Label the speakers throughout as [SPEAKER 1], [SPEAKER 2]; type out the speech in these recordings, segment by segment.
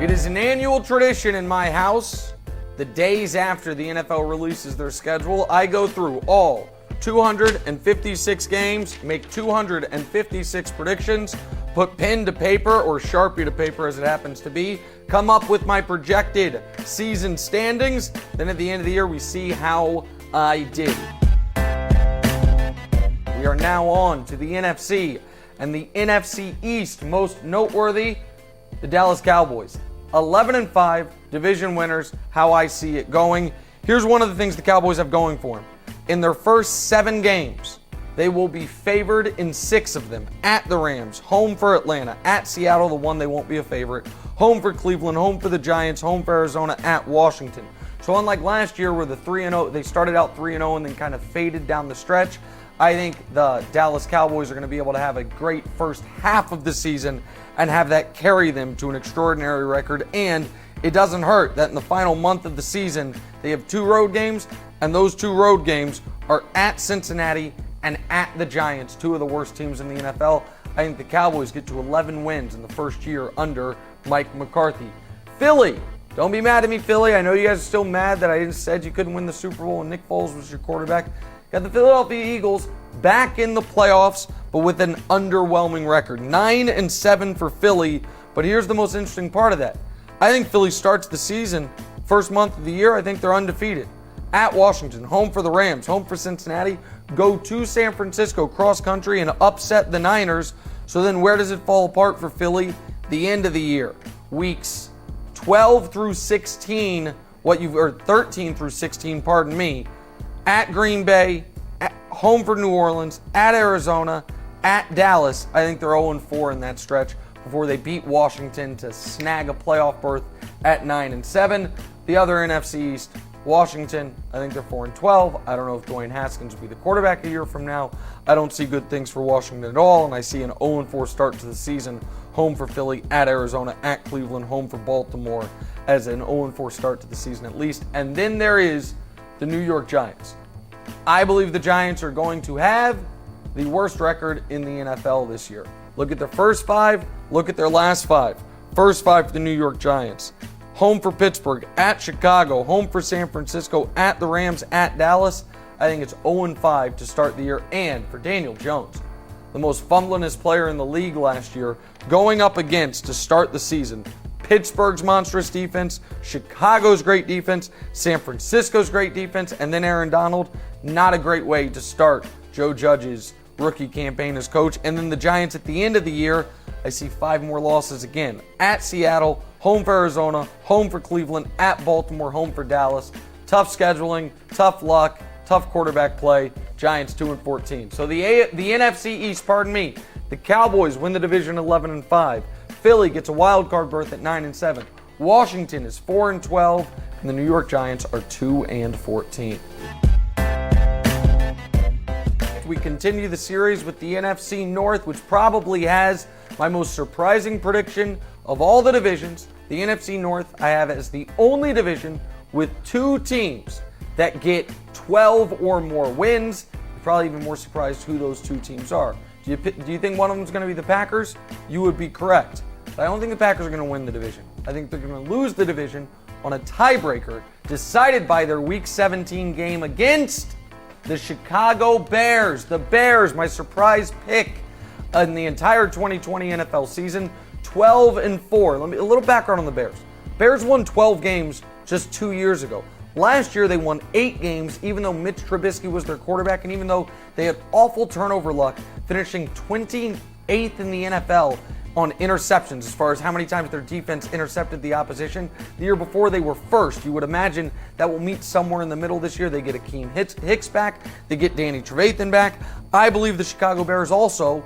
[SPEAKER 1] It is an annual tradition in my house. The days after the NFL releases their schedule, I go through all 256 games, make 256 predictions, put pen to paper or Sharpie to paper as it happens to be, come up with my projected season standings. Then at the end of the year, we see how I did. We are now on to the NFC and the NFC East. Most noteworthy, the Dallas Cowboys. 11-5, division winners, how I see it going. Here's one of the things the Cowboys have going for them. In their first 7 games, they will be favored in 6 of them. At the Rams, home for Atlanta, at Seattle, the one they won't be a favorite, home for Cleveland, home for the Giants, home for Arizona, at Washington. So unlike last year where the 3-0, they started out 3-0 and then kind of faded down the stretch, I think the Dallas Cowboys are going to be able to have a great first half of the season and have that carry them to an extraordinary record. And it doesn't hurt that in the final month of the season, they have 2 road games, and those 2 road games are at Cincinnati and at the Giants, 2 of the worst teams in the NFL. I think the Cowboys get to 11 wins in the first year under Mike McCarthy. Philly, don't be mad at me, Philly. I know you guys are still mad that I said you couldn't win the Super Bowl and Nick Foles was your quarterback. Got the Philadelphia Eagles back in the playoffs, but with an underwhelming record. 9-7 for Philly, but here's the most interesting part of that. I think Philly starts the season, first month of the year, I think they're undefeated. At Washington, home for the Rams, home for Cincinnati, go to San Francisco cross country and upset the Niners. So then where does it fall apart for Philly? The end of the year. Weeks 12 through 16, 13 through 16, pardon me. At Green Bay, home for New Orleans, at Arizona, at Dallas. I think they're 0-4 in that stretch before they beat Washington to snag a playoff berth at 9-7. The other NFC East, Washington, I think they're 4-12. I don't know if Dwayne Haskins will be the quarterback a year from now. I don't see good things for Washington at all, and I see an 0-4 start to the season. Home for Philly, at Arizona, at Cleveland, home for Baltimore as an 0-4 start to the season at least. And then there is the New York Giants. I believe the Giants are going to have the worst record in the NFL this year. Look at their first 5, look at their last 5. First 5 for the New York Giants. Home for Pittsburgh, at Chicago, home for San Francisco, at the Rams, at Dallas. I think it's 0-5 to start the year. And for Daniel Jones, the most fumblingest player in the league last year, going up against to start the season Pittsburgh's monstrous defense, Chicago's great defense, San Francisco's great defense, and then Aaron Donald. Not a great way to start Joe Judge's rookie campaign as coach. And then the Giants at the end of the year, I see 5 more losses again. At Seattle, home for Arizona, home for Cleveland, at Baltimore, home for Dallas. Tough scheduling, tough luck, tough quarterback play. Giants 2-14. So the NFC East, the Cowboys win the division 11-5. Philly gets a wild card berth at 9-7. Washington is 4-12, and the New York Giants are 2-14. We continue the series with the NFC North, which probably has my most surprising prediction of all the divisions. The NFC North I have as the only division with 2 teams that get 12 or more wins. You're probably even more surprised who those 2 teams are. Do you think one of them is going to be the Packers? You would be correct. But I don't think the Packers are going to win the division. I think they're going to lose the division on a tiebreaker decided by their Week 17 game against the Chicago Bears. The Bears, my surprise pick in the entire 2020 NFL season, 12-4. A little background on the Bears. Bears won 12 games just 2 years ago. Last year, they won 8 games, even though Mitch Trubisky was their quarterback, and even though they had awful turnover luck, finishing 28th in the NFL on interceptions as far as how many times their defense intercepted the opposition. The year before, they were first. You would imagine that will meet somewhere in the middle this year. They get Akeem Hicks back. They get Danny Trevathan back. I believe the Chicago Bears also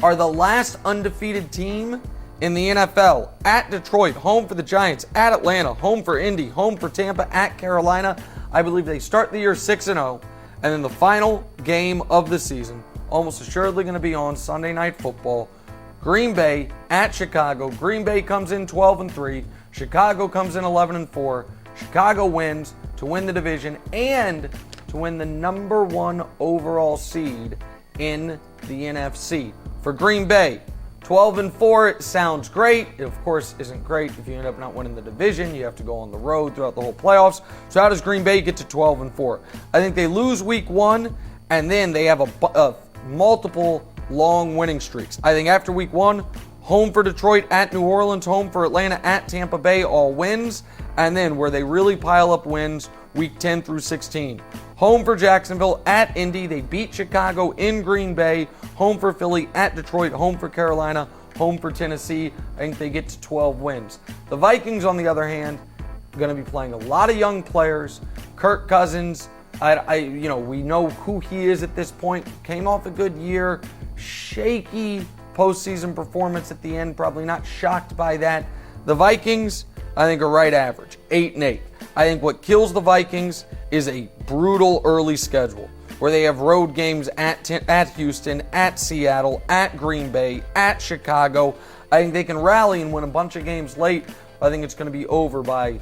[SPEAKER 1] are the last undefeated team in the NFL. At Detroit, home for the Giants. At Atlanta, home for Indy. Home for Tampa. At Carolina. I believe they start the year 6-0. And then the final game of the season, almost assuredly going to be on Sunday Night Football. Green Bay at Chicago. Green Bay comes in 12-3. Chicago comes in 11-4. Chicago wins to win the division and to win the number 1 overall seed in the NFC. For Green Bay, 12-4, it sounds great. It, of course, isn't great if you end up not winning the division. You have to go on the road throughout the whole playoffs. So how does Green Bay get to 12-4? I think they lose week 1, and then they have a multiple long winning streaks. I think after week 1, home for Detroit, at New Orleans, home for Atlanta, at Tampa Bay, all wins. And then where they really pile up wins, week 10 through 16. Home for Jacksonville, at Indy, they beat Chicago in Green Bay, home for Philly, at Detroit, home for Carolina, home for Tennessee. I think they get to 12 wins. The Vikings, on the other hand, are going to be playing a lot of young players. Kirk Cousins, we know who he is at this point. Came off a good year, shaky postseason performance at the end, probably not shocked by that. The Vikings, I think, are right average, 8-8. I think what kills the Vikings is a brutal early schedule where they have road games at Houston, at Seattle, at Green Bay, at Chicago. I think they can rally and win a bunch of games late. I think it's going to be over by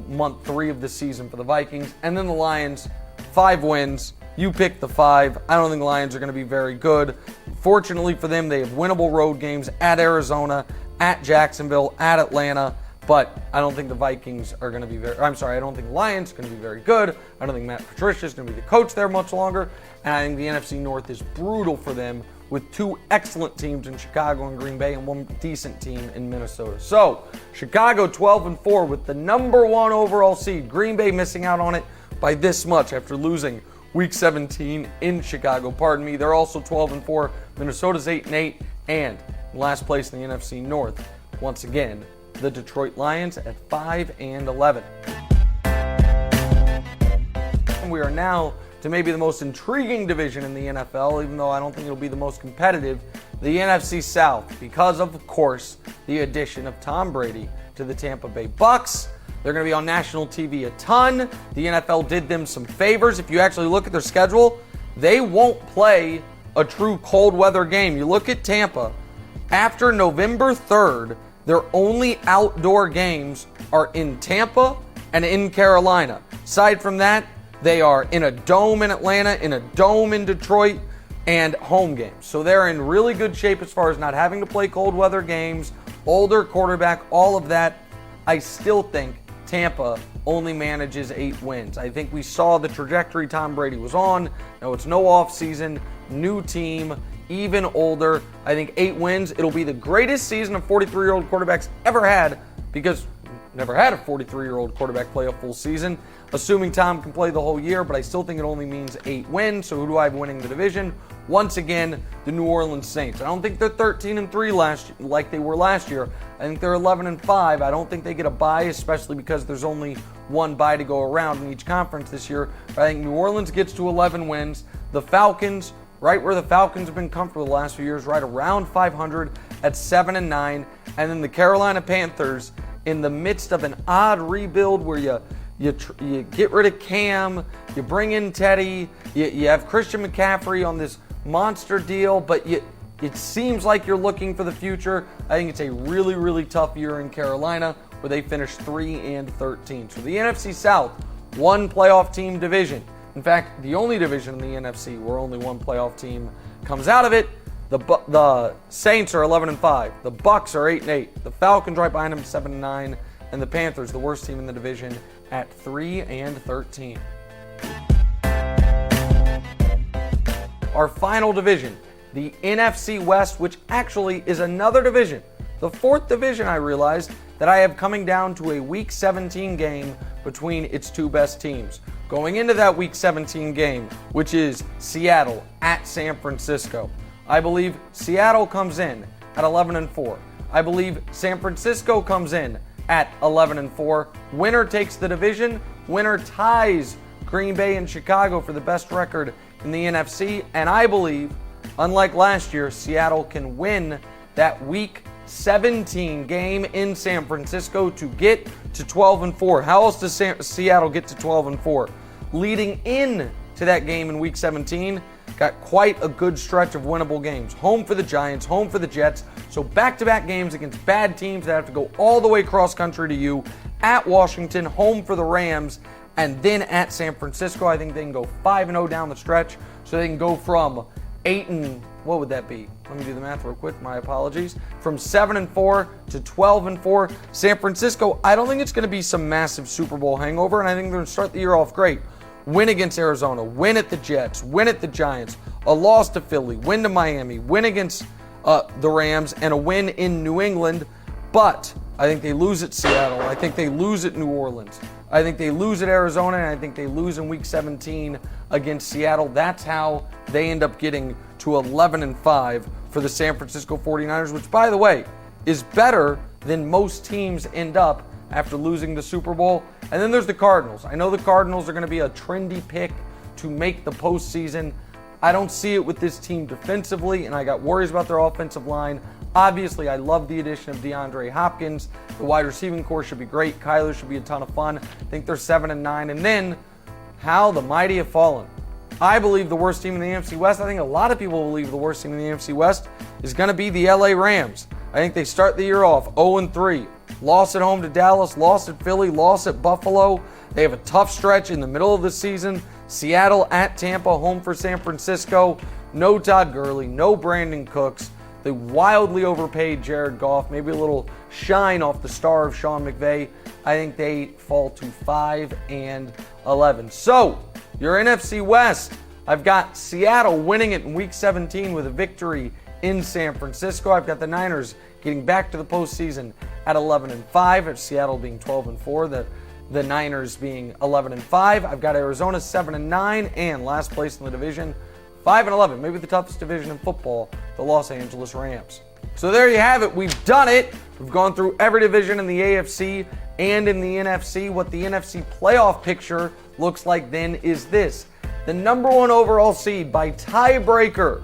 [SPEAKER 1] month 3 of the season for the Vikings. And then the Lions, 5 wins. You pick the 5. I don't think the Lions are going to be very good. Fortunately for them, they have winnable road games at Arizona, at Jacksonville, at Atlanta. But I don't think the Vikings are going to be I don't think the Lions are going to be very good. I don't think Matt Patricia is going to be the coach there much longer. And I think the NFC North is brutal for them with 2 excellent teams in Chicago and Green Bay and 1 decent team in Minnesota. So, Chicago 12-4 with the number 1 overall seed. Green Bay missing out on it by this much after losing Week 17 in Chicago. Pardon me. They're also 12-4. Minnesota's 8-8. And in last place in the NFC North, once again, the Detroit Lions at 5-11. And we are now to maybe the most intriguing division in the NFL, even though I don't think it'll be the most competitive, the NFC South, because of course, the addition of Tom Brady to the Tampa Bay Bucs. They're going to be on national TV a ton. The NFL did them some favors. If you actually look at their schedule, they won't play a true cold weather game. You look at Tampa, after November 3rd, their only outdoor games are in Tampa and in Carolina. Aside from that, they are in a dome in Atlanta, in a dome in Detroit, and home games. So they're in really good shape as far as not having to play cold weather games, older quarterback, all of that. I still think Tampa only manages 8 wins. I think we saw the trajectory Tom Brady was on. Now it's no offseason, new team, even older. I think 8 wins. It'll be the greatest season a 43-year-old quarterback's ever had, because never had a 43-year-old quarterback play a full season, assuming Tom can play the whole year, but I still think it only means 8 wins. So who do I have winning the division? Once again, the New Orleans Saints. I don't think they're 13-3 like they were last year. I think they're 11-5. I don't think they get a bye, especially because there's only 1 bye to go around in each conference this year. But I think New Orleans gets to 11 wins. The Falcons, right where the Falcons have been comfortable the last few years, right around 500 at 7-9. And then the Carolina Panthers, in the midst of an odd rebuild where you get rid of Cam, you bring in Teddy, you have Christian McCaffrey on this monster deal, but it seems like you're looking for the future. I think it's a really, really tough year in Carolina where they finished 3-13. So the NFC South, 1 playoff team division. In fact, the only division in the NFC where only 1 playoff team comes out of it. The Saints are 11-5. The Bucs are 8-8. The Falcons right behind them 7-9. And the Panthers, the worst team in the division, at 3-13. Our final division, the NFC West, which actually is another division. The 4th division, I realized, that I have coming down to a Week 17 game between its 2 best teams. Going into that Week 17 game, which is Seattle at San Francisco, I believe Seattle comes in at 11-4. I believe San Francisco comes in at 11-4. Winner takes the division. Winner ties Green Bay and Chicago for the best record in the NFC. And I believe, unlike last year, Seattle can win that Week 17 game in San Francisco to get to 12-4. How else does Seattle get to 12-4? Leading in to that game in Week 17, got quite a good stretch of winnable games. Home for the Giants, home for the Jets. So back-to-back games against bad teams that have to go all the way cross-country to you. At Washington, home for the Rams, and then at San Francisco. I think they can go 5-0 down the stretch. So they can go from 8-8 what would that be? Let me do the math real quick. My apologies. From 7-4 to 12-4. San Francisco, I don't think it's going to be some massive Super Bowl hangover, and I think they're going to start the year off great. Win against Arizona, win at the Jets, win at the Giants, a loss to Philly, win to Miami, win against the Rams, and a win in New England. But I think they lose at Seattle. I think they lose at New Orleans. I think they lose at Arizona, and I think they lose in Week 17 against Seattle. That's how they end up getting to 11-5 for the San Francisco 49ers, which, by the way, is better than most teams end up after losing the Super Bowl. And then there's the Cardinals. I know the Cardinals are going to be a trendy pick to make the postseason. I don't see it with this team defensively, and I got worries about their offensive line. Obviously, I love the addition of DeAndre Hopkins. The wide receiving core should be great. Kyler should be a ton of fun. I think they're 7-9. And then, how the mighty have fallen. I believe the worst team in the NFC West, I think a lot of people believe the worst team in the NFC West is going to be the LA Rams. I think they start the year off 0-3. Loss at home to Dallas, loss at Philly, loss at Buffalo. They have a tough stretch in the middle of the season. Seattle at Tampa, home for San Francisco. No Todd Gurley, no Brandon Cooks. They wildly overpaid Jared Goff, maybe a little shine off the star of Sean McVay. I think they fall to 5-11. So, your NFC West, I've got Seattle winning it in Week 17 with a victory in San Francisco. I've got the Niners getting back to the postseason at 11-5, at Seattle being 12-4, the Niners being 11-5. I've got Arizona 7-9, and last place in the division, 5-11, maybe the toughest division in football, the Los Angeles Rams. So there you have it. We've done it. We've gone through every division in the AFC and in the NFC. What the NFC playoff picture looks like then is this. The number 1 overall seed by tiebreaker,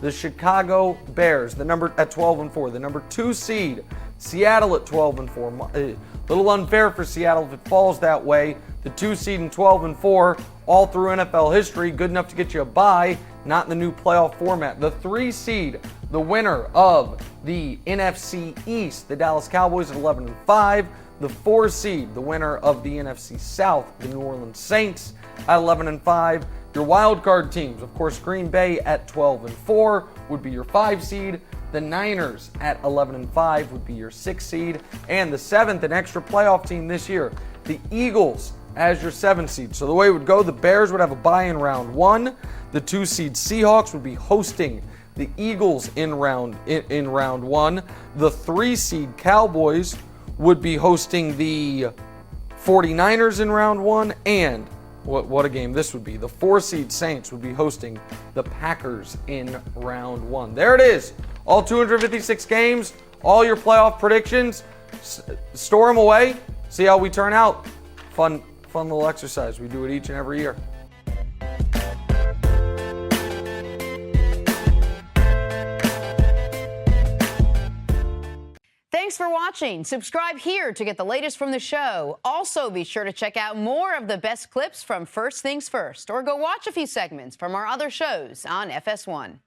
[SPEAKER 1] the Chicago Bears, the number at 12-4. The number 2 seed, Seattle at 12-4. A little unfair for Seattle if it falls that way. The 2 seed in 12-4, all through NFL history, good enough to get you a bye, not in the new playoff format. The 3 seed, the winner of the NFC East, the Dallas Cowboys at 11-5. The 4 seed, the winner of the NFC South, the New Orleans Saints at 11-5. Your wild card teams, of course, Green Bay at 12-4 would be your 5 seed. The Niners at 11-5 would be your 6 seed. And the 7th and extra playoff team this year, the Eagles as your 7 seed. So the way it would go, the Bears would have a bye in round 1. The 2 seed Seahawks would be hosting the Eagles in round 1. The 3 seed Cowboys would be hosting the 49ers in round 1. And what a game this would be. The 4 seed Saints would be hosting the Packers in round 1. There it is. All 256 games, all your playoff predictions. Store them away. See how we turn out. Fun little exercise. We do it each and every year.
[SPEAKER 2] Thanks for watching. Subscribe here to get the latest from the show. Also, be sure to check out more of the best clips from First Things First, or go watch a few segments from our other shows on FS1.